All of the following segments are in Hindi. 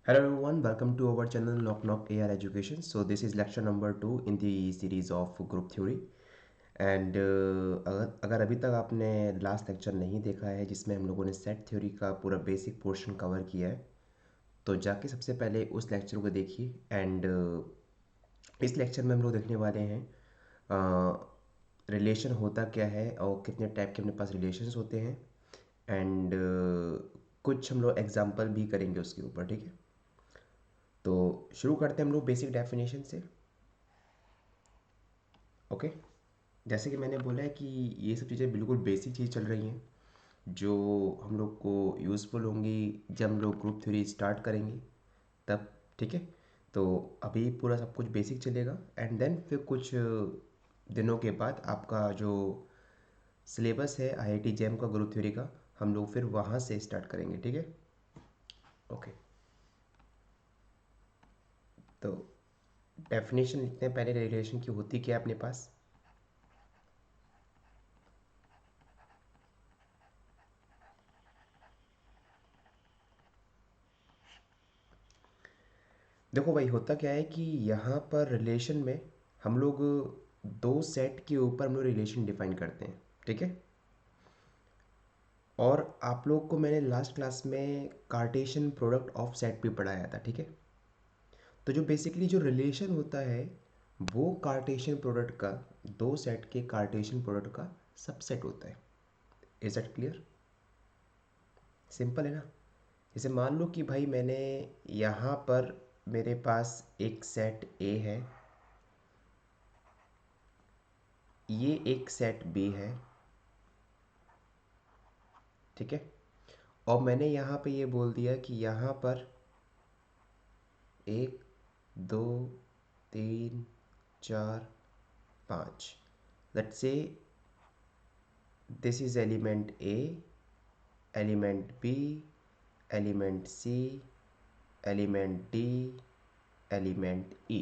Hello everyone, welcome to our channel Knock Knock AR Education. So this is lecture number 2 in the series of group theory. And अगर अभी तक आपने लास्ट लेक्चर नहीं देखा है जिसमें हम लोगों ने सेट थ्योरी का पूरा बेसिक पोर्शन कवर किया है, तो जाके सबसे पहले उस लेक्चर को देखिए। एंड इस लेक्चर में हम लोग देखने वाले हैं रिलेशन होता क्या है और कितने टाइप के अपने पास रिलेशंस होते हैं। एंड कुछ हम लोग एग्जांपल भी करेंगे उसके ऊपर, ठीक है। तो शुरू करते हैं हम लोग बेसिक डेफिनेशन से। ओके, जैसे कि मैंने बोला है कि ये सब चीज़ें बिल्कुल बेसिक चीज़ चल रही हैं जो हम लोग को यूज़फुल होंगी जब हम लोग ग्रुप थ्योरी स्टार्ट करेंगे तब, ठीक है। तो अभी पूरा सब कुछ बेसिक चलेगा एंड देन फिर कुछ दिनों के बाद आपका जो सिलेबस है आईआईटी जेम का ग्रुप थ्योरी का, हम लोग फिर वहाँ से स्टार्ट करेंगे, ठीक है। ओके, तो डेफिनेशन लिखते हैं पहले रिलेशन की होती क्या है अपने पास। देखो भाई, होता क्या है कि यहाँ पर रिलेशन में हम लोग दो सेट के ऊपर हम लोग रिलेशन डिफाइन करते हैं, ठीक है। और आप लोग को मैंने लास्ट क्लास में कार्टेशियन प्रोडक्ट ऑफ सेट भी पढ़ाया था, ठीक है। तो जो बेसिकली जो रिलेशन होता है वो कार्टेशियन प्रोडक्ट का, दो सेट के कार्टेशियन प्रोडक्ट का सबसेट होता है। Is that clear? सिंपल है ना। जैसे मान लो कि भाई मैंने यहाँ पर मेरे पास एक सेट ए है, ये एक सेट बी है, ठीक है। और मैंने यहाँ पे ये बोल दिया कि यहाँ पर एक, दो, तीन, चार, पाँच, let's say this is element A, element B, element C, element D, element E.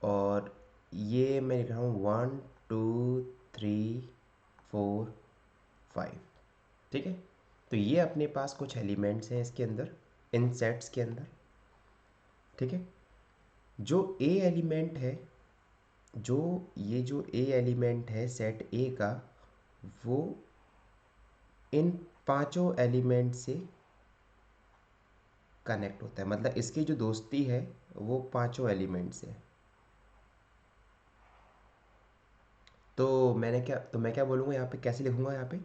और ये मैं लिख रहा हूँ 1 2 3 4 5, ठीक है। तो ये अपने पास कुछ एलिमेंट्स हैं इसके अंदर, इन सेट्स के अंदर, ठीक है। जो ए एलिमेंट है, जो ये जो ए एलिमेंट है सेट ए का, वो इन पांचों एलिमेंट से कनेक्ट होता है। मतलब इसकी जो दोस्ती है वो पांचों एलिमेंट से है। तो मैं क्या बोलूँगा यहाँ पे, कैसे लिखूँगा यहाँ पे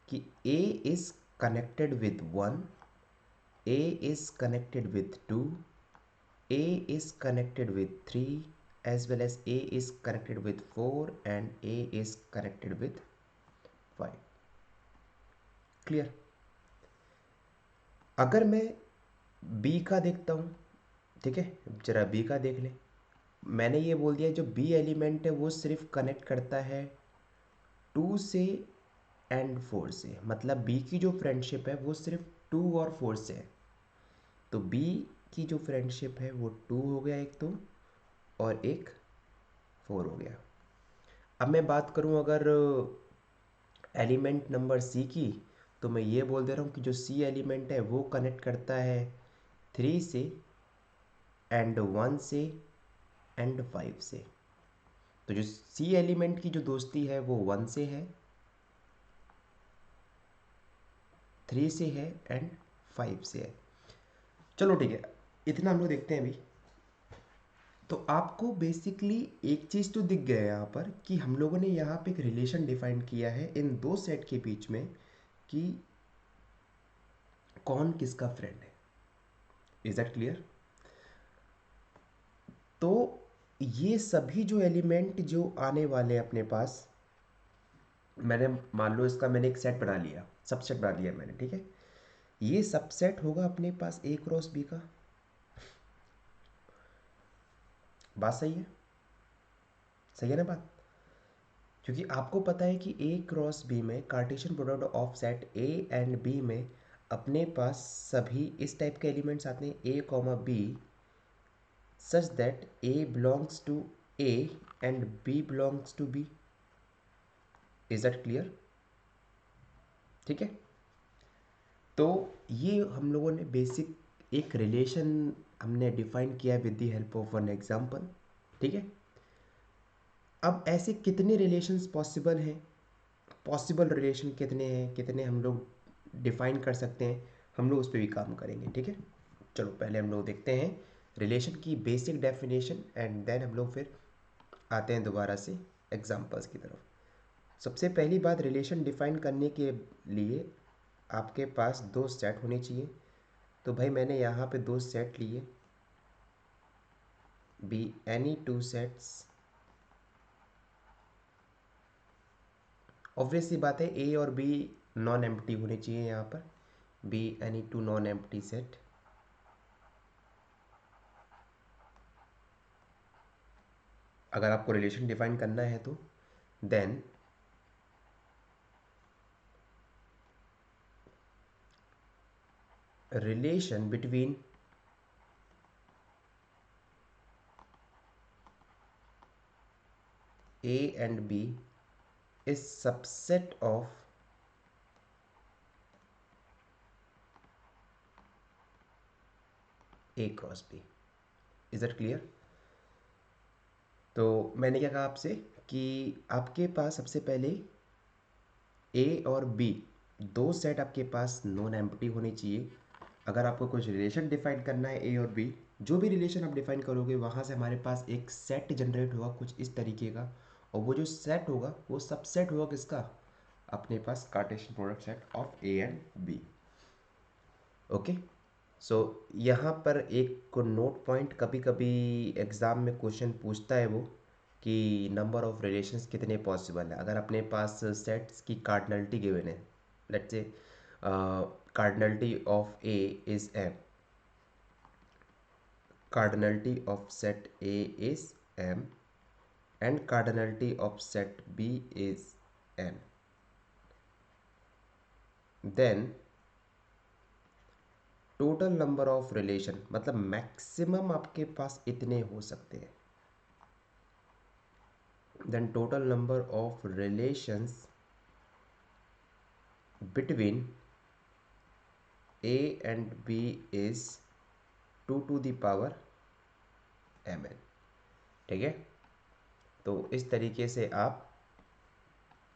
कि A is connected with one, A is connected with two, A is connected with 3 as well as A is connected with 4 and A is connected with 5. Clear? अगर मैं B का देखता हूँ, ठीक है, जरा B का देख ले। मैंने ये बोल दिया जो B एलिमेंट है वो सिर्फ कनेक्ट करता है 2 से एंड 4 से। मतलब B की जो फ्रेंडशिप है वो सिर्फ 2 और 4 से है। तो B की जो फ्रेंडशिप है वो 2 हो गया एक तो, और एक 4 हो गया। अब मैं बात करूं अगर एलिमेंट नंबर सी की, तो मैं ये बोल दे रहा हूँ कि जो सी एलिमेंट है वो कनेक्ट करता है 3 से एंड 1 से एंड 5 से। तो जो सी एलिमेंट की जो दोस्ती है वो 1 से है, 3 से है एंड 5 से है। चलो ठीक है, इतना हम लोग देखते हैं अभी। तो आपको बेसिकली एक चीज़ तो दिख गया यहाँ पर कि हम लोगों ने यहाँ पे एक रिलेशन डिफाइन किया है इन दो सेट के बीच में कि कौन किसका फ्रेंड है। Is that clear? तो ये सभी जो एलिमेंट जो आने वाले हैं अपने पास, मैंने मान लो इसका मैंने एक सेट बना लिया, सबसेट बना लिया मैंने, ठीक है। ये सबसेट होगा अपने पास ए क्रॉस बी का। बात सही है? सही है ना बात? क्योंकि आपको पता है कि ए क्रॉस बी में cartesian product of set A and B में अपने पास सभी इस टाइप के एलिमेंट्स आते हैं, A comma B, such that A belongs to A and B belongs to B. Is that clear? ठीक है। तो ये हम लोगों ने बेसिक एक रिलेशन हमने डिफाइन किया with the help of one example, ठीक है। अब ऐसे कितने रिलेशंस पॉसिबल हैं, पॉसिबल रिलेशन कितने हैं, कितने हम लोग डिफाइन कर सकते हैं, हम लोग उस पर भी काम करेंगे, ठीक है। चलो पहले हम लोग देखते हैं रिलेशन की बेसिक डेफिनेशन एंड देन हम लोग फिर आते हैं दोबारा से एग्जांपल्स की तरफ। सबसे पहली बात, रिलेशन डिफाइन करने के लिए आपके पास दो सेट होने चाहिए। तो भाई मैंने यहाँ पे दो सेट लिए, B any two sets. Obvious सी बात है ए और बी नॉन एम्प्टी होने चाहिए यहाँ पर, be any two non empty set. अगर आपको रिलेशन डिफाइन करना है तो then relation between A and B is subset of A cross B. Is it clear? तो मैंने क्या कहा आपसे कि आपके पास सबसे पहले ए और बी दो सेट आपके पास नॉन एम्प्टी होने चाहिए। अगर आपको कुछ रिलेशन डिफाइन करना है ए और बी, जो भी रिलेशन आप डिफाइन करोगे वहाँ से हमारे पास एक सेट जनरेट होगा कुछ इस तरीके का, और वो जो सेट होगा वो सबसेट होगा किसका, अपने पास Cartesian product set of A and B. Okay, so यहाँ पर एक नोट पॉइंट, कभी कभी एग्ज़ाम में क्वेश्चन पूछता है वो कि नंबर ऑफ रिलेशंस कितने पॉसिबल है। अगर अपने पास सेट्स की कार्डिनलिटी गिवन है, let's say cardinality of A is m, cardinality of set A is m and cardinality of set B is n, then total number of relation, मतलब मैक्सिमम आपके पास इतने हो सकते हैं, then total number of relations between A and B is 2 to the power mn, ठीक है। तो इस तरीके से आप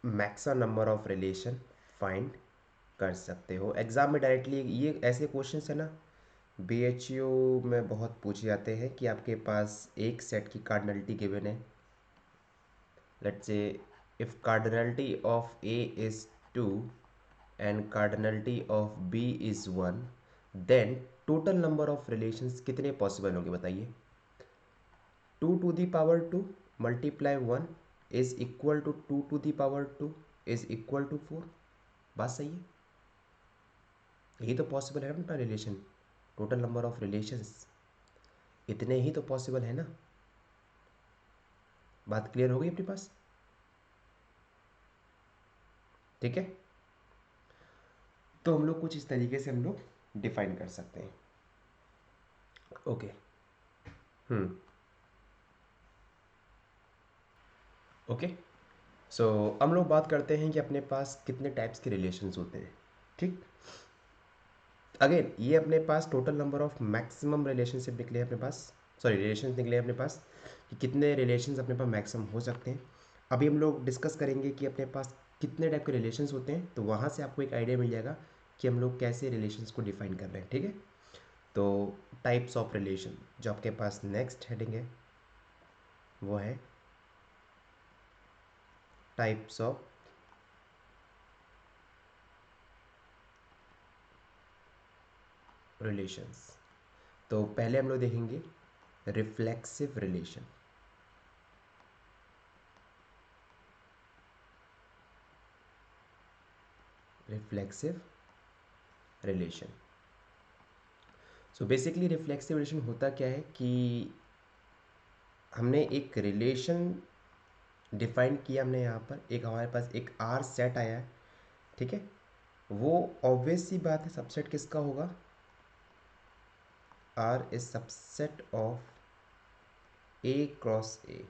maximum number of relation find कर सकते हो। एग्ज़ाम में डायरेक्टली ये ऐसे क्वेश्चन है ना, बीएचयू में बहुत पूछे जाते हैं कि आपके पास एक सेट की कार्डिनलिटी गिवन है, let's say if cardinality of A is 2 and cardinality of B is 1, then total number of relations कितने पॉसिबल होंगे बताइए। 2 to the power 2 multiply 1 is equal to 2 to the power 2 is equal to 4। बात सही है, यही तो पॉसिबल है ना अपना relation, total number of relations इतने ही तो पॉसिबल है ना। बात क्लियर हो गई अपने पास, ठीक है। तो हम लोग कुछ इस तरीके से हम लोग डिफाइन कर सकते हैं। ओके, ओके, सो हम लोग बात करते हैं कि अपने पास कितने टाइप्स के रिलेशंस होते हैं, ठीक। अगेन ये अपने पास total number of maximum relationship निकले अपने पास, सॉरी रिलेशन निकले अपने पास कि कितने रिलेशंस अपने पास मैक्सिमम हो सकते हैं। अभी हम लोग डिस्कस करेंगे कि अपने पास कितने टाइप के रिलेशंस होते हैं, तो वहाँ से आपको एक आइडिया मिल जाएगा कि हम लोग कैसे रिलेशंस को डिफाइन कर रहे हैं, ठीक है। तो टाइप्स ऑफ रिलेशन जो आपके पास नेक्स्ट हेडिंग है वो है टाइप्स ऑफ रिलेशंस। तो पहले हम लोग देखेंगे reflexive relation. Reflexive relation, so basically reflexive relation होता क्या है कि हमने एक रिलेशन डिफाइन किया, हमने यहाँ पर एक हमारे पास एक आर सेट आया है, ठीक है। वो ऑब्वियस सी बात है सबसेट किसका होगा, R is subset of A cross A,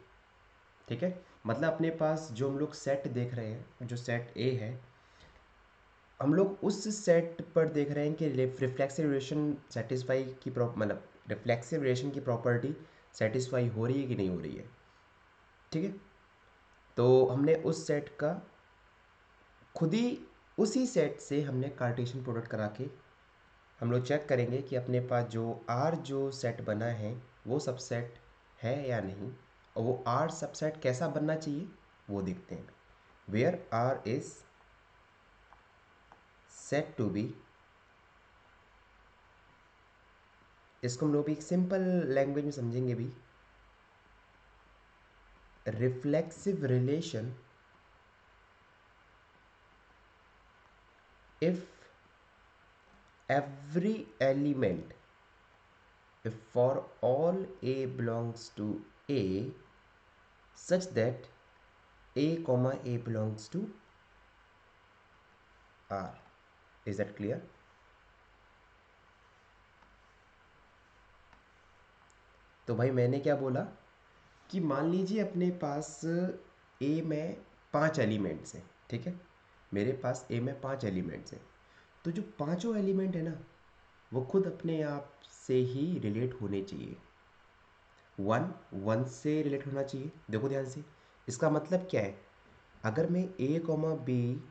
ठीक है। मतलब अपने पास जो हम लोग सेट देख रहे हैं, जो सेट ए है हम लोग उस सेट पर देख रहे हैं कि रिफ्लेक्सिव रिलेशन सेटिस्फाई की मतलब रिफ्लेक्सिव रिलेशन की प्रॉपर्टी सेटिस्फाई हो रही है कि नहीं हो रही है। ठीक है, तो हमने उस सेट का खुद ही उसी सेट से हमने कार्टेशियन प्रोडक्ट करा के हम लोग चेक करेंगे कि अपने पास जो आर जो सेट बना है वो सबसेट है या नहीं, और वो आर सबसेट कैसा बनना चाहिए वो देखते हैं। Where R is said to be, इसको हम लोग भी एक सिंपल लैंग्वेज में समझेंगे भी, reflexive relation if every element, if for all a belongs to a such that a comma a belongs to r. Is that clear? तो भाई मैंने क्या बोला कि मान लीजिए अपने पास ए में 5 एलिमेंट्स हैं। ठीक है, मेरे पास ए में 5 एलिमेंट्स हैं, तो जो पांचों एलिमेंट है ना वो खुद अपने आप से ही रिलेट होने चाहिए। वन वन से रिलेट होना चाहिए। देखो ध्यान से, इसका मतलब क्या है, अगर मैं ए कॉमा बी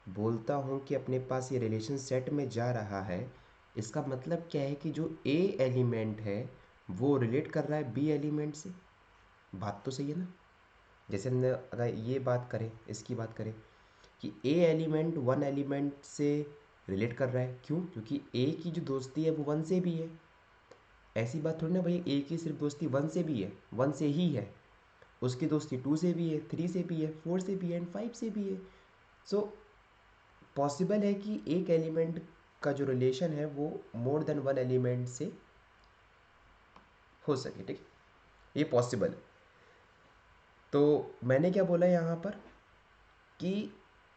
बोलता हूँ कि अपने पास ये रिलेशन सेट में जा रहा है, इसका मतलब क्या है कि जो ए एलिमेंट है वो रिलेट कर रहा है बी एलिमेंट से। बात तो सही है ना। जैसे हमने अगर ये बात करें, इसकी बात करें कि ए एलिमेंट वन एलिमेंट से रिलेट कर रहा है, क्यों? क्योंकि ए की जो दोस्ती है वो वन से भी है। ऐसी बात थोड़ी ना भाई ए की सिर्फ दोस्ती वन से भी है, वन से ही है, उसकी दोस्ती टू से भी है, थ्री से भी है, फोर से भी है एंड फाइव से भी है। सो पॉसिबल है कि एक एलिमेंट का जो रिलेशन है वो मोर देन वन एलिमेंट से हो सके। ठीक, ये पॉसिबल है। तो मैंने क्या बोला यहाँ पर कि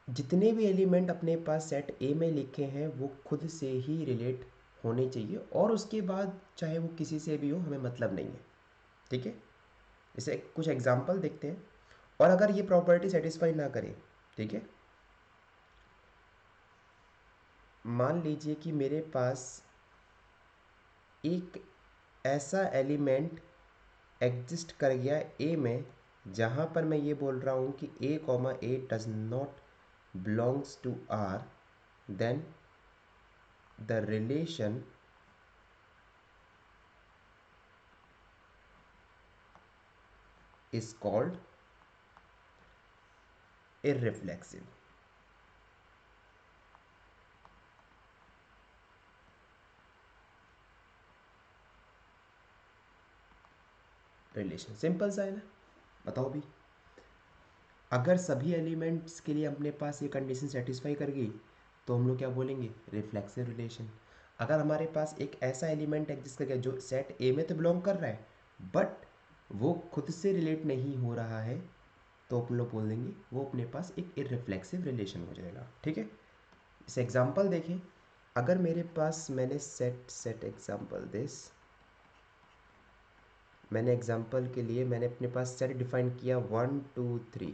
जितने भी एलिमेंट अपने पास सेट ए में लिखे हैं वो खुद से ही रिलेट होने चाहिए, और उसके बाद चाहे वो किसी से भी हो हमें मतलब नहीं है। ठीक है, इसे कुछ एग्जांपल देखते हैं। और अगर ये प्रॉपर्टी सेटिस्फाई ना करे, ठीक है, मान लीजिए कि मेरे पास एक ऐसा एलिमेंट एग्जिस्ट कर गया ए में जहाँ पर मैं ये बोल रहा हूँ कि A comma A does not belongs to R, then the relation is called irreflexive relation. Simple सा है ना। बताओ भी, अगर सभी एलिमेंट्स के लिए अपने पास ये कंडीशन सेटिस्फाई कर गई तो हम लोग क्या बोलेंगे? Reflexive relation. अगर हमारे पास एक ऐसा एलिमेंट एग्जिस्ट कर गया जो सेट ए में तो बिलोंग कर रहा है बट वो खुद से रिलेट नहीं हो रहा है, तो अपन लोग बोल देंगे वो अपने पास एक इररिफ्लेक्सिव रिलेशन हो जाएगा। ठीक है, इस एग्जांपल देखें। अगर मेरे पास मैंने सेट सेट एग्जांपल दिस, मैंने एग्जांपल के लिए मैंने अपने पास सेट डिफाइन किया 1 2 3।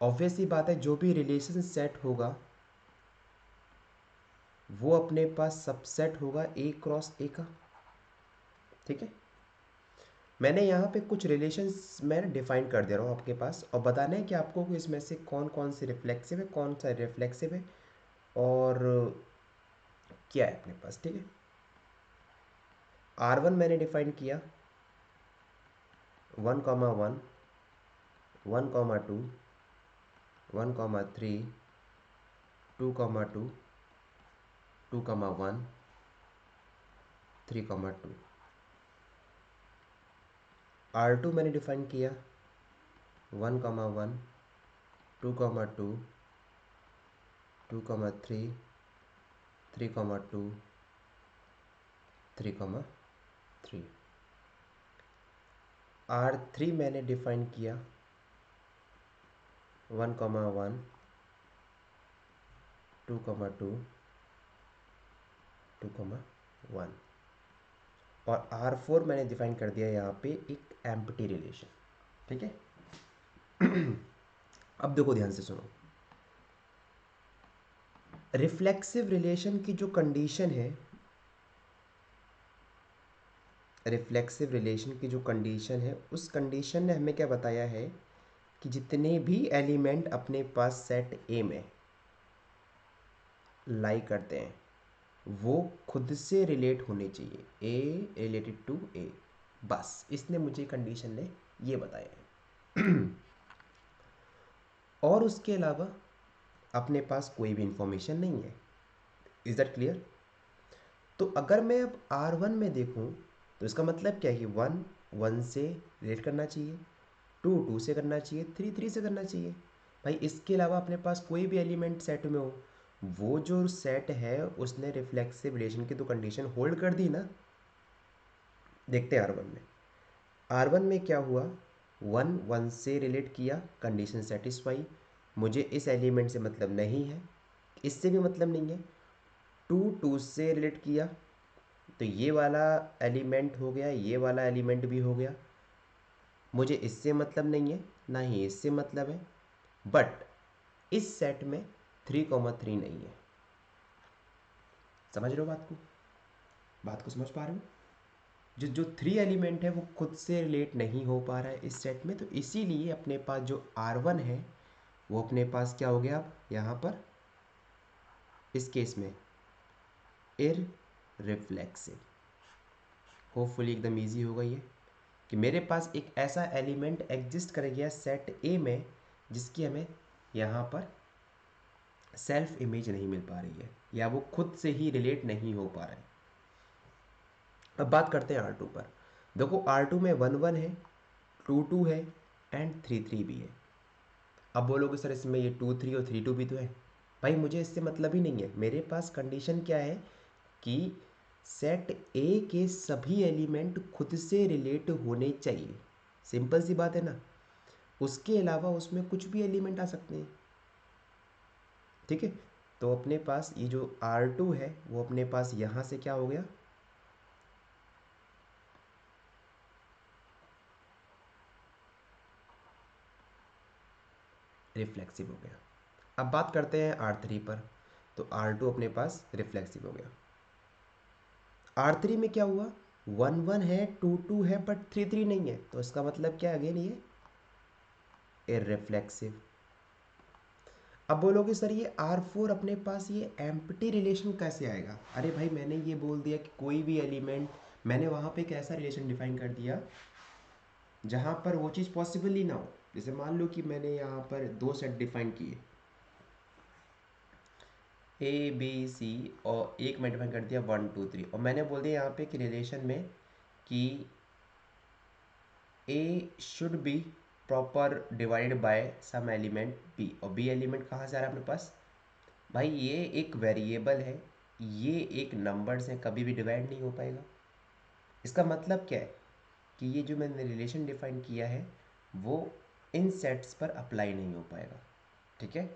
ऑब्वियस ही बात है जो भी रिलेशन सेट होगा वो अपने पास सबसेट होगा ए क्रॉस ए का। ठीक है, मैंने यहाँ पे कुछ रिलेशंस मैं डिफाइन कर दे रहा हूँ आपके पास, और बताना है कि आपको कि इसमें से कौन कौन से रिफ्लेक्सिव है, कौन सा रिफ्लेक्सिव है, और क्या है अपने पास। ठीक है, R1 मैंने डिफाइन किया 1,1, 1,2, 1,3, 2,2, 2,1, 3,2। R2 मैंने डिफाइन किया 1,1, 2,2, 2,3, 3,2, 3,3। R3 मैंने डिफाइन किया 1,1, 2,2, 2,1। और R4 मैंने डिफाइन कर दिया यहाँ पे एक एम्प्टी रिलेशन। ठीक है, अब देखो ध्यान से सुनो। रिफ्लेक्सिव रिलेशन की जो कंडीशन है, रिफ्लेक्सिव रिलेशन की जो कंडीशन है, उस कंडीशन ने हमें क्या बताया है कि जितने भी एलिमेंट अपने पास सेट ए में लाई करते हैं वो खुद से रिलेट होने चाहिए, ए रिलेटेड टू ए। बस इसने मुझे कंडीशन ने ये बताया है। और उसके अलावा अपने पास कोई भी इंफॉर्मेशन नहीं है। Is that clear? तो अगर मैं अब R1 में देखूं तो इसका मतलब क्या है कि 1 1 से रिलेट करना चाहिए, 2 2 से करना चाहिए, 3 3 से करना चाहिए। भाई इसके अलावा अपने पास कोई भी एलिमेंट सेट में हो, वो जो सेट है उसने रिफ्लेक्सिव रिलेशन की तो कंडीशन होल्ड कर दी ना। देखते हैं R1 में। R1 में क्या हुआ, 1 1 से रिलेट किया, कंडीशन सेटिस्फाई। मुझे इस एलिमेंट से मतलब नहीं है, इससे भी मतलब नहीं है। 2 2 से रिलेट किया तो ये वाला एलिमेंट हो गया, ये वाला एलिमेंट भी हो गया। मुझे इससे मतलब नहीं है, ना ही इससे मतलब है। बट इस सेट में 3,3 नहीं है। समझ रहे हो बात को समझ पा रहे हो? जो जो 3 एलिमेंट है वो खुद से रिलेट नहीं हो पा रहा है इस सेट में, तो इसीलिए अपने पास जो R1 है वो अपने पास क्या हो गया अब यहाँ पर इस केस में इररिफ्लेक्सिव। होपफुली एकदम इजी होगा ये कि मेरे पास एक ऐसा एलिमेंट एग्जिस्ट कर गया सेट ए में जिसकी हमें यहाँ पर सेल्फ इमेज नहीं मिल पा रही है, या वो खुद से ही रिलेट नहीं हो पा रहा है। अब बात करते हैं R2 पर। देखो R2 में 1 1 है, 2 2 है एंड 3 3 भी है। अब बोलोगे सर इसमें ये 2 3 और 3 2 भी तो है। भाई मुझे इससे मतलब ही नहीं है, मेरे पास कंडीशन क्या है कि सेट ए के सभी एलिमेंट खुद से रिलेट होने चाहिए। सिंपल सी बात है ना। उसके अलावा उसमें कुछ भी एलिमेंट आ सकते हैं। ठीक है, तो अपने पास ये जो R2 है वो अपने पास यहाँ से क्या हो गया, रिफ्लेक्सिव हो गया। अब बात करते हैं R3 पर। तो R2 अपने पास रिफ्लेक्सिव हो गया। R3 में क्या हुआ, 1 1 है, 2 2 है बट 3 3 नहीं है, तो इसका मतलब क्या है अगेन ये इररिफ्लेक्सिव। अब बोलोगे सर ये R4 अपने पास ये एम्प्टी रिलेशन कैसे आएगा? अरे भाई मैंने ये बोल दिया कि कोई भी एलिमेंट, मैंने वहाँ पे एक ऐसा रिलेशन डिफाइन कर दिया जहाँ पर वो चीज़ पॉसिबल ही ना हो। जैसे मान लो कि मैंने यहाँ पर 2 सेट डिफाइन किए, ए बी सी, और एक में डिफाइन कर दिया 1 2 3, और मैंने बोल दिया यहाँ पे कि रिलेशन में कि A should be proper divided by some element B, और बी एलिमेंट कहाँ से आ रहा है अपने पास? भाई ये एक वेरिएबल है, ये एक नंबर से कभी भी डिवाइड नहीं हो पाएगा। इसका मतलब क्या है कि ये जो मैंने रिलेशन डिफाइन किया है वो इन सेट्स पर अप्लाई नहीं हो पाएगा। ठीक है,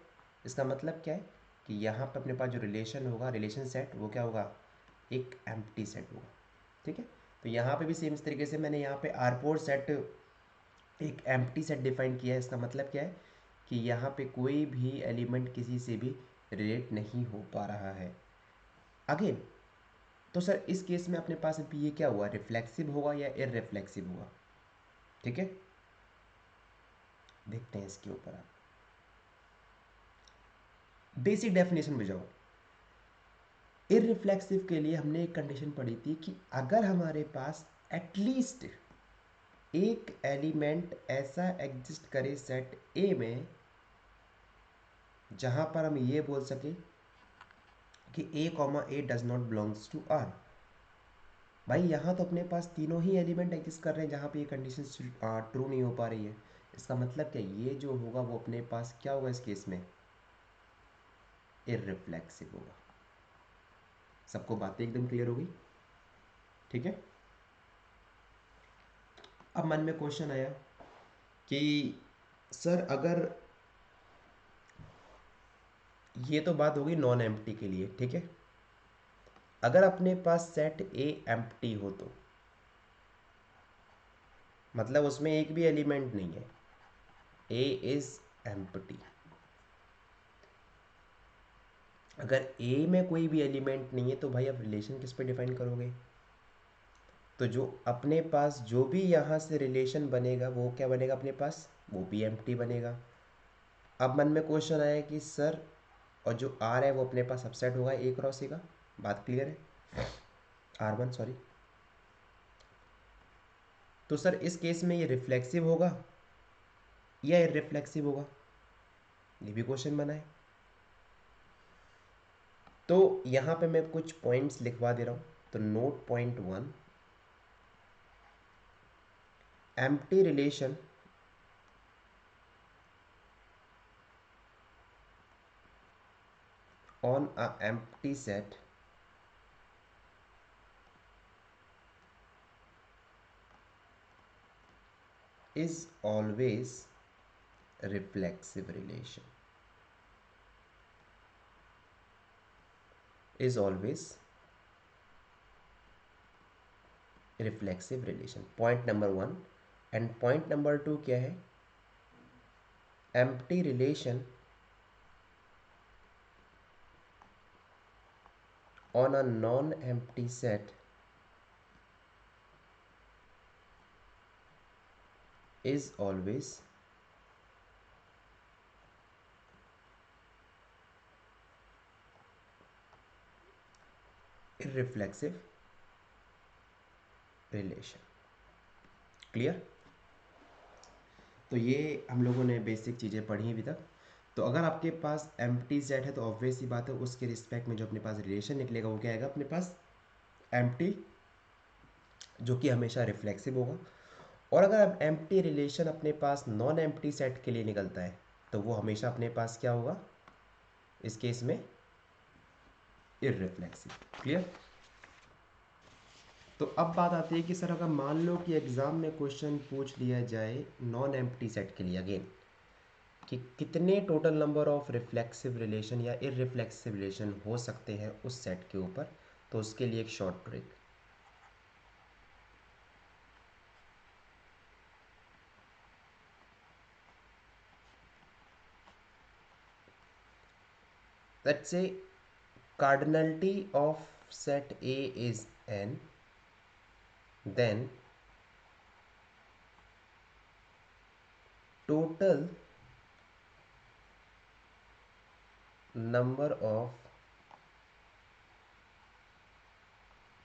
इसका मतलब क्या है कि यहाँ पर अपने पास जो रिलेशन होगा, रिलेशन सेट, वो क्या होगा, एक एम्प्टी सेट होगा। ठीक है, तो यहाँ पे भी सेम इस तरीके से मैंने यहाँ पे R4 सेट एक एम्प्टी सेट डिफाइन किया है। इसका मतलब क्या है कि यहाँ पे कोई भी एलिमेंट किसी से भी रिलेट नहीं हो पा रहा है। अगेन, तो सर इस केस में अपने पास अभी ये क्या हुआ, रिफ्लेक्सिव होगा या इररिफ्लेक्सिव होगा? ठीक है, देखते हैं इसके ऊपर। आप बेसिक डेफिनेशन में जाओ। इररिफ्लेक्सिव के लिए हमने एक कंडीशन पढ़ी थी कि अगर हमारे पास एटलीस्ट एक एलिमेंट ऐसा एग्जिस्ट करे सेट ए में जहां पर हम ये बोल सके कि A comma A does not belongs to R. भाई यहाँ तो अपने पास तीनों ही एलिमेंट एग्जिस्ट कर रहे हैं जहाँ पे ये कंडीशन ट्रू नहीं हो पा रही है। इसका मतलब क्या, ये जो होगा वो अपने पास क्या होगा इस केस में, इररिफ्लेक्सिव होगा। सबको बातें एकदम क्लियर हो गई? ठीक है, अब मन में क्वेश्चन आया कि सर अगर, ये तो बात होगी नॉन एम्प्टी के लिए, ठीक है, अगर अपने पास सेट ए एम्प्टी हो तो मतलब उसमें एक भी एलिमेंट नहीं है, ए इज एम्प्टी, अगर ए में कोई भी एलिमेंट नहीं है तो भाई आप रिलेशन किस पे डिफाइन करोगे? तो जो अपने पास जो भी यहाँ से रिलेशन बनेगा वो क्या बनेगा अपने पास? वो भी एम्प्टी बनेगा। अब मन में क्वेश्चन आया कि सर, और जो आर है वो अपने पास सबसेट होगा ए क्रॉस ए का। बात क्लियर है? R1 sorry. तो सर इस केस में ये रिफ्लेक्सिव होगा या इररिफ्लेक्सिव होगा? ये भी क्वेश्चन बना है। तो यहाँ पे मैं कुछ पॉइंट्स लिखवा दे रहा हूँ। तो note point 1, empty relation on a empty set is always reflexive relation, is always reflexive relation, point number 1। and point number 2 क्या है? empty relation on a non-empty set is always irreflexive relation। Clear? तो ये हम लोगों ने बेसिक चीज़ें पढ़ी अभी तक। तो अगर आपके पास एम्प्टी सेट है तो ऑब्वियस ही बात है उसके रिस्पेक्ट में जो अपने पास रिलेशन निकलेगा वो क्या आएगा अपने पास? एम्प्टी, जो कि हमेशा रिफ्लेक्सिव होगा। और अगर अब एम्प्टी रिलेशन अपने पास नॉन एम्प्टी सेट के लिए निकलता है तो वो हमेशा अपने पास क्या होगा इस केस में? इररिफ्लेक्सिव। क्लियर? तो अब बात आती है कि सर अगर मान लो कि एग्ज़ाम में क्वेश्चन पूछ लिया जाए नॉन एम्प्टी सेट के लिए अगेन, कि कितने total number of reflexive relation या इररिफ्लेक्सिव रिलेशन हो सकते हैं उस सेट के ऊपर, तो उसके लिए एक short trick. Let's say cardinality of set A is n, then total number of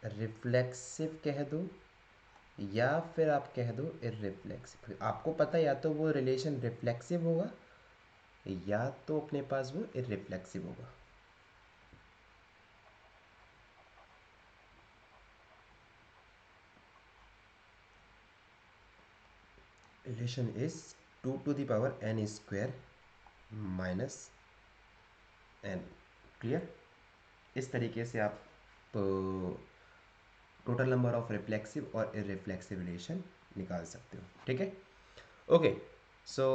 reflexive कह दो या फिर आप कह दो इररिफ्लेक्सिव। आपको पता है या तो वो रिलेशन रिफ्लेक्सिव होगा या तो अपने पास वो इररिफ्लेक्सिव होगा। Relation is 2⁻n² minus n। Clear? इस तरीके से आप टोटल नंबर ऑफ रिफ्लेक्सिव और इररिफ्लेक्सिव रिलेशन निकाल सकते हो। ठीक है? ओके, सो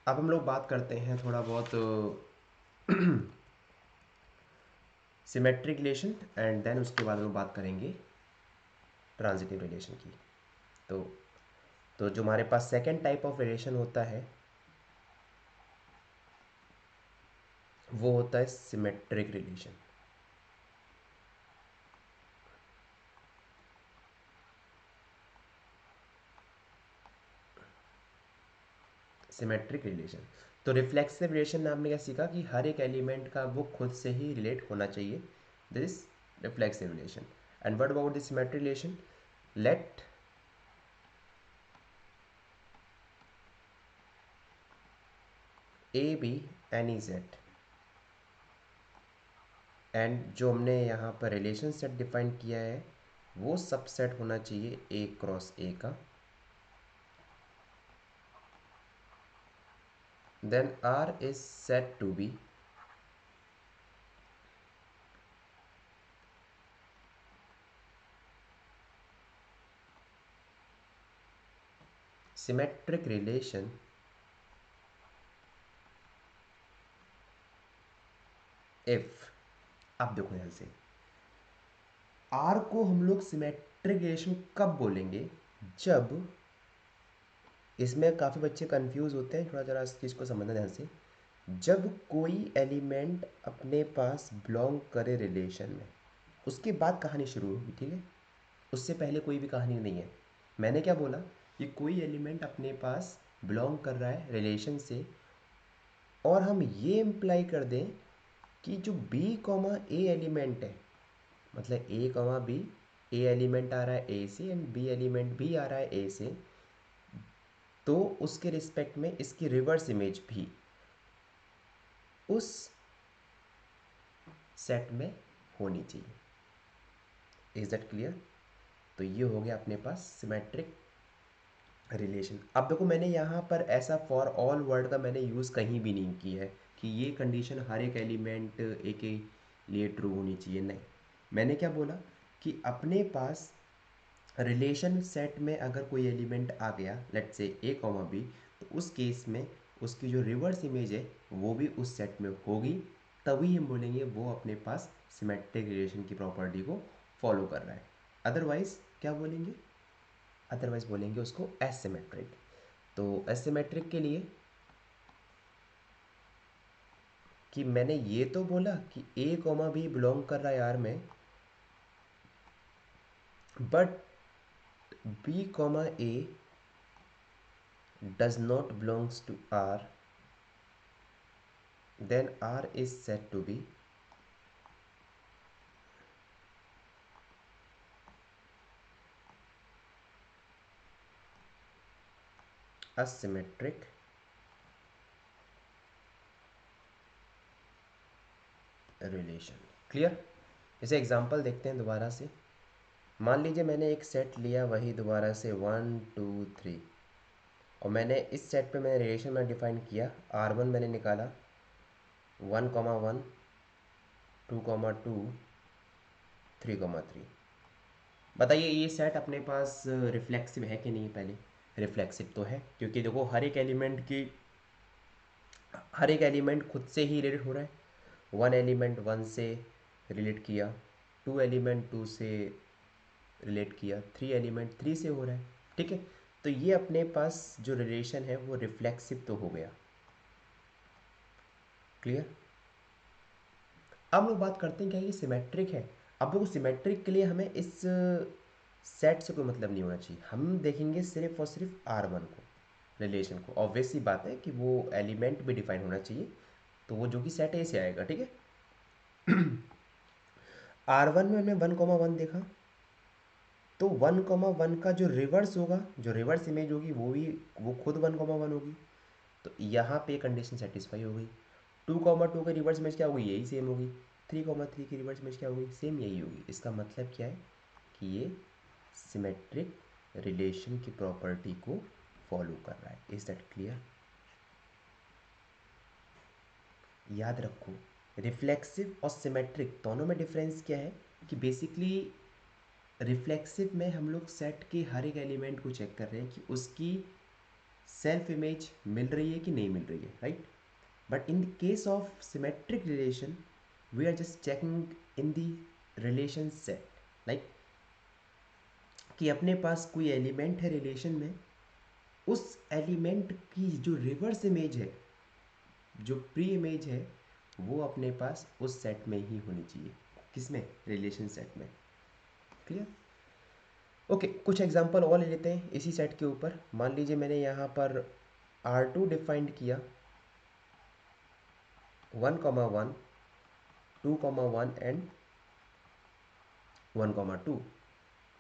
अब हम लोग बात करते हैं थोड़ा बहुत सिमेट्रिक रिलेशन एंड देन उसके बाद हम लोग बात करेंगे ट्रांजिटिव रिलेशन की। तो जो हमारे पास सेकेंड टाइप ऑफ रिलेशन होता है वो होता है सिमेट्रिक रिलेशन। सिमेट्रिक रिलेशन, तो रिफ्लेक्सिव रिलेशन में आपने क्या सीखा कि हर एक एलिमेंट का वो खुद से ही रिलेट होना चाहिए, this reflexive relation. And what about this symmetric relation? Let A B any set, and जो हमने यहाँ पर रिलेशन सेट डिफाइन किया है वो सबसेट होना चाहिए ए क्रॉस ए का। Then R is said to be symmetric relation if, अब देखो ध्यान से, आर को हम लोग सिमेट्रिक रिलेशन कब बोलेंगे? जब, इसमें काफ़ी बच्चे कंफ्यूज होते हैं, थोड़ा जरा इस चीज़ को समझना ध्यान से। जब कोई एलिमेंट अपने पास बिलोंग करे रिलेशन में, उसके बाद कहानी शुरू होगी, ठीक है। उससे पहले कोई भी कहानी नहीं है। मैंने क्या बोला कि कोई एलिमेंट अपने पास बिलोंग कर रहा है रिलेशन से, और हम ये इम्प्लाई कर दें कि जो बी कॉमा ए एलिमेंट है, मतलब ए कॉमा बी, ए एलिमेंट आ रहा है ए से एंड बी एलिमेंट भी आ रहा है ए से, तो उसके रिस्पेक्ट में इसकी रिवर्स इमेज भी उस सेट में होनी चाहिए। Is that clear? तो ये हो गया अपने पास सिमेट्रिक रिलेशन। अब देखो मैंने यहाँ पर ऐसा फॉर ऑल वर्ड का मैंने यूज़ कहीं भी नहीं किया है कि ये कंडीशन हर एक एलिमेंट ए के लिए ट्रू होनी चाहिए, नहीं। मैंने क्या बोला कि अपने पास रिलेशन सेट में अगर कोई एलिमेंट आ गया, let's say A comma B, तो उस केस में उसकी जो रिवर्स इमेज है वो भी उस सेट में होगी, तभी हम बोलेंगे वो अपने पास सिमेट्रिक रिलेशन की प्रॉपर्टी को फॉलो कर रहा है। अदरवाइज क्या बोलेंगे? अदरवाइज बोलेंगे उसको एसिमेट्रिक। तो एसिमेट्रिक के लिए कि मैंने ये तो बोला कि ए कॉमा बी बिलोंग कर रहा है आर में, but B comma A does not belongs to R, then R is said to be asymmetric relation. Clear? इसे एग्जांपल देखते हैं दोबारा से। मान लीजिए मैंने एक सेट लिया, वही दोबारा से 1 2 3, और मैंने इस सेट पे मैंने रिलेशन में डिफाइन किया, R1 मैंने निकाला 1,1 2,2 3,3। बताइए ये सेट अपने पास रिफ्लेक्सिव है कि नहीं? पहले रिफ्लेक्सिव तो है, क्योंकि देखो हर एक एलिमेंट खुद से ही रिलेट हो रहा है। वन एलिमेंट वन से रिलेट किया, टू एलिमेंट टू से रिलेट किया, थ्री एलिमेंट थ्री से हो रहा है, ठीक है। तो ये अपने पास जो रिलेशन है वो रिफ्लेक्सिव तो हो गया। क्लियर? अब लोग बात करते हैं क्या ये सिमेट्रिक है। अब देखो सिमेट्रिक के लिए हमें इस सेट से कोई मतलब नहीं होना चाहिए, हम देखेंगे सिर्फ और सिर्फ R1 को, रिलेशन को। ऑब्वियस सी बात है कि वो एलिमेंट भी डिफाइन होना चाहिए, तो वो जो कि सेट ए से आएगा, ठीक है। R1 में हमने 1,1 देखा, तो 1,1 का जो रिवर्स होगा, जो रिवर्स इमेज होगी वो खुद 1,1 होगी, तो यहाँ पे कंडीशन सेटिस्फाई हो गई। 2,2 की रिवर्स इमेज क्या होगी? यही सेम होगी। 3,3 की रिवर्स इमेज क्या होगी? सेम यही होगी। इसका मतलब क्या है कि ये सिमेट्रिक रिलेशन की प्रॉपर्टी को फॉलो कर रहा है। Is that clear? याद रखो रिफ्लेक्सिव और सिमेट्रिक दोनों में डिफरेंस क्या है कि बेसिकली रिफ्लेक्सिव में हम लोग सेट के हर एक एलिमेंट को चेक कर रहे हैं कि उसकी सेल्फ इमेज मिल रही है कि नहीं मिल रही है, right. But in the case of symmetric relation we are just checking in the relation set, like कि अपने पास कोई एलिमेंट है रिलेशन में, उस एलिमेंट की जो रिवर्स इमेज है, जो प्री इमेज है, वो अपने पास उस सेट में ही होनी चाहिए। किसमें? रिलेशन सेट में। क्लियर? ओके, कुछ एग्जांपल और ले लेते हैं इसी सेट के ऊपर। मान लीजिए मैंने यहाँ पर R2 डिफाइंड किया 1,1 2,1 एंड 1,2।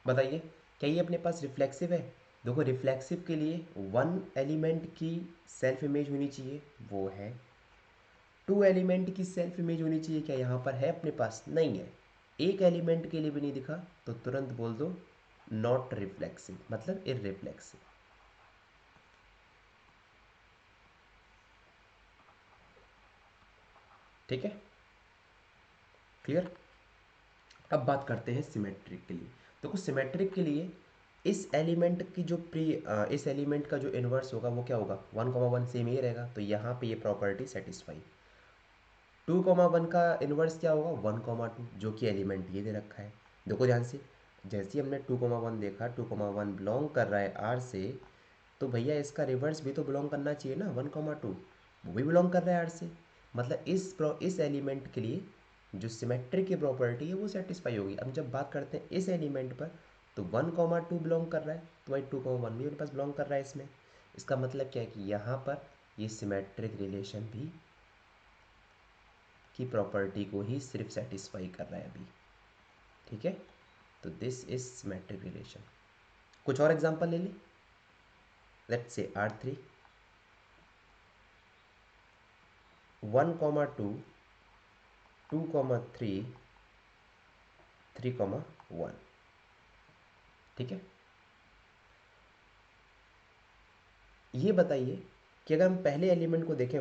बताइए क्या ये अपने पास रिफ्लेक्सिव है? देखो रिफ्लेक्सिव के लिए वन एलिमेंट की सेल्फ इमेज होनी चाहिए, वो है। टू एलिमेंट की सेल्फ इमेज होनी चाहिए, क्या यहाँ पर है? अपने पास नहीं है। एक एलिमेंट के लिए भी नहीं दिखा तो तुरंत बोल दो नॉट रिफ्लेक्सिव, मतलब इररिफ्लेक्सिव। ठीक है? क्लियर? अब बात करते हैं सिमेट्रिक के लिए। तो कुछ सिमेट्रिक के लिए इस एलिमेंट की जो इस एलिमेंट का जो इन्वर्स होगा वो क्या होगा? 1,1 सेम ही रहेगा, तो यहाँ पे ये प्रॉपर्टी सेटिस्फाई। 2,1 का इन्वर्स क्या होगा? 1,2, जो कि एलिमेंट ये दे रखा है। देखो ध्यान से, जैसे ही हमने 2,1 देखा, 2,1 बिलोंग कर रहा है आर से, तो भैया इसका रिवर्स भी तो बिलोंग करना चाहिए ना, 1,2। वो भी बिलोंग कर रहा है आर से। मतलब इस एलिमेंट के लिए जो सिमेट्रिक की प्रॉपर्टी है वो सेटिस्फाई होगी। अब जब बात करते हैं इस एलिमेंट पर, तो 1,2 बिलोंग कर रहा है, तो भाई 2,1 भी मेरे पास बिलोंग कर रहा है इसमें। इसका मतलब क्या है कि यहाँ पर ये सिमेट्रिक रिलेशन भी की प्रॉपर्टी को ही सिर्फ सेटिस्फाई कर रहा है अभी। ठीक है, तो दिस इज सिमेट्रिक रिलेशन। कुछ और एग्जांपल ले ली। Let's say R3 1,2 2,3 3,1। ठीक है, ये बताइए कि अगर हम पहले एलिमेंट को देखें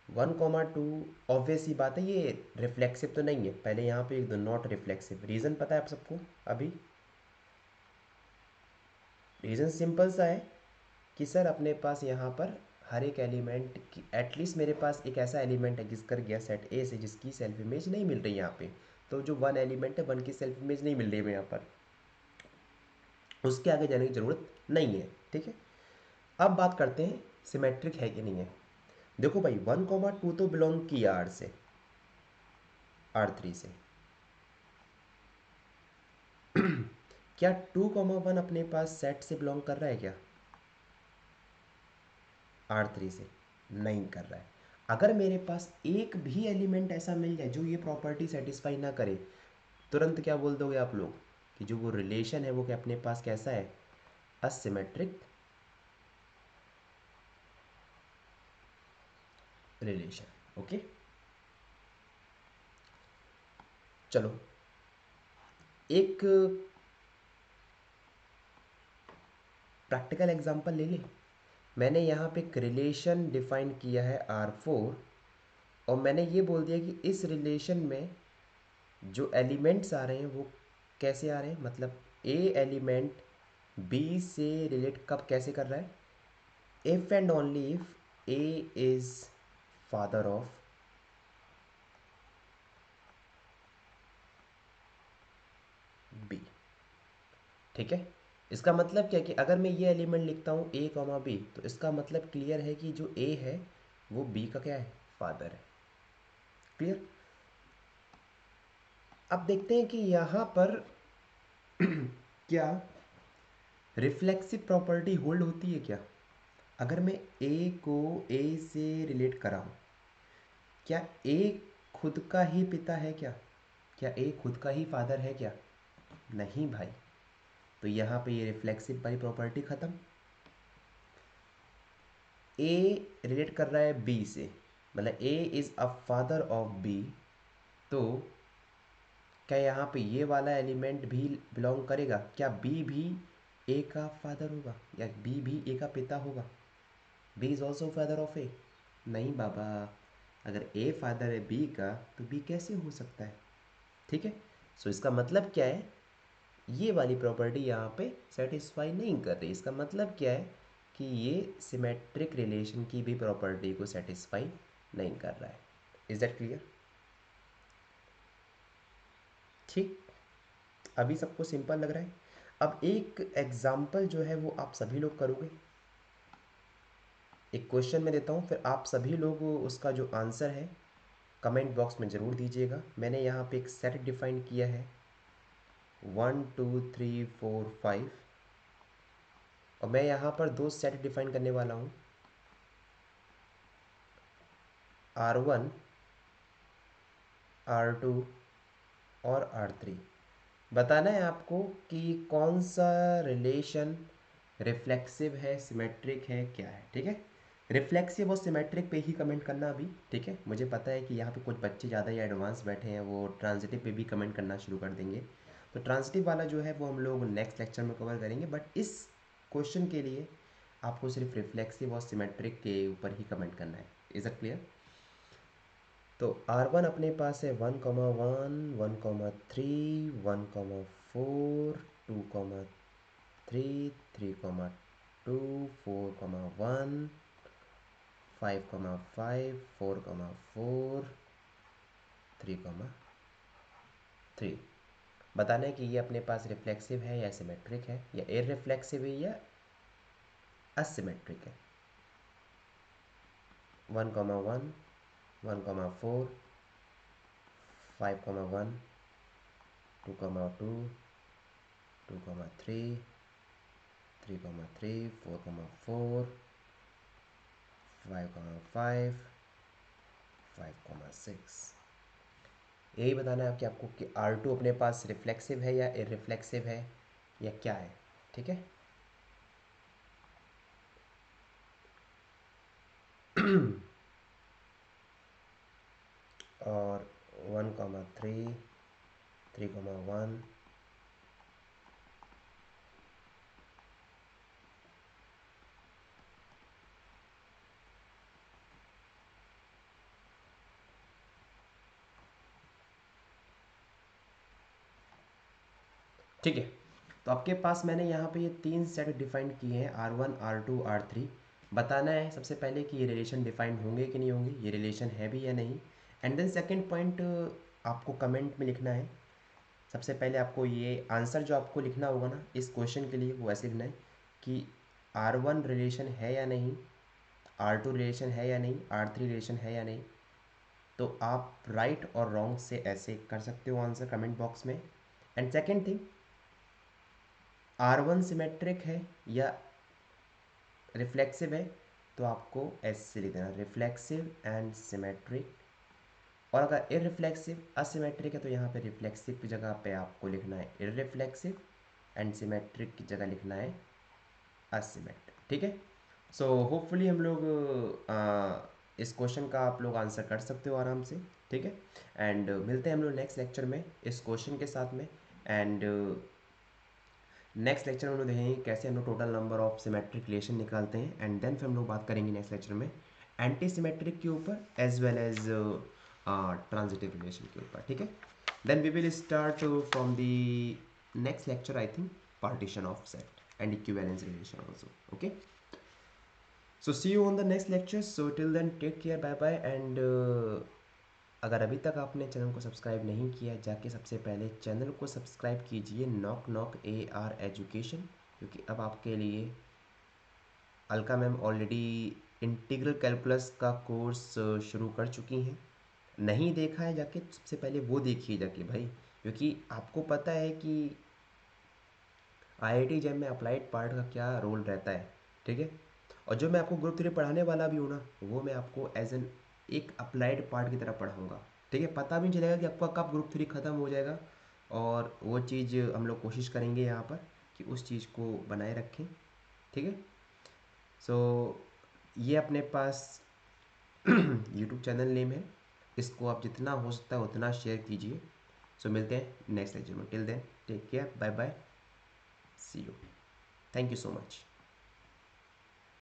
1,2 ऑब्वियस ही बात है ये रिफ्लेक्सिव तो नहीं है। पहले यहाँ पे एक दो नॉट रिफ्लेक्सिव, रीज़न पता है आप सबको? अभी रीज़न सिंपल सा है कि सर अपने पास यहाँ पर हर एक एलिमेंट की एटलीस्ट मेरे पास एक ऐसा एलिमेंट है जिसकर गया सेट ए से जिसकी सेल्फ इमेज नहीं मिल रही यहाँ पे। तो जो वन एलिमेंट है वन की सेल्फ इमेज नहीं मिल रही है यहाँ पर, उसके आगे जाने की ज़रूरत नहीं है। ठीक है, अब बात करते हैं सिमेट्रिक है कि नहीं है। देखो भाई 1,2 तो बिलोंग किया आर से, R3 से। क्या 2,1 अपने पास सेट से बिलोंग कर रहा है क्या? R3 से नहीं कर रहा है। अगर मेरे पास एक भी एलिमेंट ऐसा मिल जाए जो ये प्रॉपर्टी सेटिस्फाई ना करे, तुरंत क्या बोल दोगे आप लोग कि जो वो रिलेशन है वो क्या अपने पास कैसा है? Asymmetric relation. ओके, चलो एक प्रैक्टिकल एग्जांपल ले लें। मैंने यहाँ पे एक रिलेशन डिफाइन किया है R4, और मैंने ये बोल दिया कि इस रिलेशन में जो एलिमेंट्स आ रहे हैं वो कैसे आ रहे हैं, मतलब ए एलिमेंट बी से रिलेट कब कैसे कर रहा है? If and only if A is father of B. ठीक है, इसका मतलब क्या है कि अगर मैं ये एलिमेंट लिखता हूँ ए कॉमा बी, तो इसका मतलब क्लियर है कि जो ए है वो बी का क्या है? फादर है। क्लियर? अब देखते हैं कि यहाँ पर क्या रिफ्लेक्सिव प्रॉपर्टी होल्ड होती है क्या? अगर मैं ए को ए से रिलेट कराऊँ, क्या ए खुद का ही पिता है क्या? क्या ए खुद का ही फादर है क्या? नहीं भाई। तो यहाँ पे ये रिफ्लेक्सिव वाली प्रॉपर्टी ख़त्म। ए रिलेट कर रहा है बी से, मतलब A is a father of B, तो क्या यहाँ पे ये वाला एलिमेंट भी बिलोंग करेगा? क्या बी भी ए का फादर होगा या बी भी ए का पिता होगा? B is also father of A. नहीं बाबा, अगर ए फादर है बी का तो बी कैसे हो सकता है? ठीक है, सो इसका मतलब क्या है, ये वाली प्रॉपर्टी यहाँ पे सेटिस्फाई नहीं कर रही। इसका मतलब क्या है कि ये सिमेट्रिक रिलेशन की भी प्रॉपर्टी को सेटिस्फाई नहीं कर रहा है। Is that clear? ठीक, अभी सबको सिंपल लग रहा है। अब एक एग्जाम्पल जो है वो आप सभी लोग करोगे। एक क्वेश्चन मैं देता हूँ, फिर आप सभी लोग उसका जो आंसर है कमेंट बॉक्स में ज़रूर दीजिएगा। मैंने यहाँ पे एक सेट डिफाइन किया है 1 2 3 4 5, और मैं यहाँ पर दो सेट डिफाइन करने वाला हूँ, R1 R2 और R3। बताना है आपको कि कौन सा रिलेशन रिफ्लेक्सिव है, सिमेट्रिक है, क्या है। ठीक है, रिफ्लेक्सिव और सिमेट्रिक पे ही कमेंट करना अभी। ठीक है, मुझे पता है कि यहाँ पे कुछ बच्चे ज़्यादा ही एडवांस बैठे हैं, वो ट्रांजिटिव पे भी कमेंट करना शुरू कर देंगे। तो ट्रांजिटिव वाला जो है वो हम लोग नेक्स्ट लेक्चर में कवर करेंगे, बट इस क्वेश्चन के लिए आपको सिर्फ रिफ्लेक्सिव और सिमेट्रिक के ऊपर ही कमेंट करना है। Is it clear? तो R1 अपने पास है 1,1 1,3 1,4 2,3 3,2 4,1 5,5 4,4 3,3। बताना है कि ये अपने पास रिफ्लेक्सिव है या सिमेट्रिक है, या इररिफ्लेक्सिव है या असिमेट्रिक है। 1,1, 1,4, 5,1, 2,2, 2,3, 3,3, 4,4, 5,5, 5,6। यही बताना है कि आपको कि R2 अपने पास रिफ्लेक्सिव है या इररिफ्लेक्सिव है या क्या है। ठीक है। और 1,3, 3,1, ठीक है। तो आपके पास मैंने यहाँ पे ये 3 सेट डिफाइन किए हैं, R1, R2, R3। बताना है सबसे पहले कि ये रिलेशन डिफाइन होंगे कि नहीं होंगे, ये रिलेशन है भी या नहीं। एंड देन सेकंड पॉइंट आपको कमेंट में लिखना है। सबसे पहले आपको ये आंसर जो आपको लिखना होगा ना इस क्वेश्चन के लिए, वो ऐसे लिखना है कि R1 रिलेशन है या नहीं, R2 रिलेशन है या नहीं, R3 रिलेशन है या नहीं। तो आप राइट और रॉन्ग से ऐसे कर सकते हो आंसर कमेंट बॉक्स में। And second thing, R1 symmetric है या रिफ्लेक्सिव है, तो आपको ऐसे लिख देना, रिफ्लेक्सिव एंड सिमेट्रिक। और अगर इररिफ्लेक्सिव असिमेट्रिक है तो यहाँ पे रिफ्लेक्सिव की जगह पे आपको लिखना है इररिफ्लेक्सिव, एंड सिमेट्रिक की जगह लिखना है असिमेट्रिक। ठीक है। सो होपफुली हम लोग इस क्वेश्चन का आप लोग आंसर कर सकते हो आराम से। ठीक है। एंड मिलते हैं हम लोग नेक्स्ट लेक्चर में इस क्वेश्चन के साथ में। एंड नेक्स्ट लेक्चर में हम लोग देखेंगे कैसे हम लोग total number of symmetric relation निकालते हैं। एंड देन फिर हम लोग बात करेंगे नेक्स्ट लेक्चर में एंटी सिमेट्रिक के ऊपर as well as transitive relation के ऊपर। ठीक है। Then we will start from the next lecture I think partition of set and equivalence relation also. Okay, so see you on the next lecture. So till then take care, bye bye. And अगर अभी तक आपने चैनल को सब्सक्राइब नहीं किया, जाके सबसे पहले चैनल को सब्सक्राइब कीजिए, नॉक नॉक AR एजुकेशन, क्योंकि अब आपके लिए Alka ma'am already integral calculus का कोर्स शुरू कर चुकी हैं। नहीं देखा है जाके सबसे पहले वो देखिए जाके भाई, क्योंकि आपको पता है कि IIT जैम में अप्लाइड पार्ट का क्या रोल रहता है। ठीक है। और जो मैं आपको ग्रुप 3 पढ़ाने वाला भी हूँ ना, वो मैं आपको एज एन एक अप्लाइड पार्ट की तरह पढ़ाऊँगा। ठीक है। पता भी नहीं चलेगा कि आपका कब ग्रुप 3 ख़त्म हो जाएगा। और वो चीज़ हम लोग कोशिश करेंगे यहाँ पर कि उस चीज़ को बनाए रखें। ठीक है। सो ये अपने पास यूट्यूब चैनल नेम है, इसको आप जितना हो सकता है उतना शेयर कीजिए। सो मिलते हैं नेक्स्ट लेक्चर में। Till then take care, bye bye, see you, thank you so much.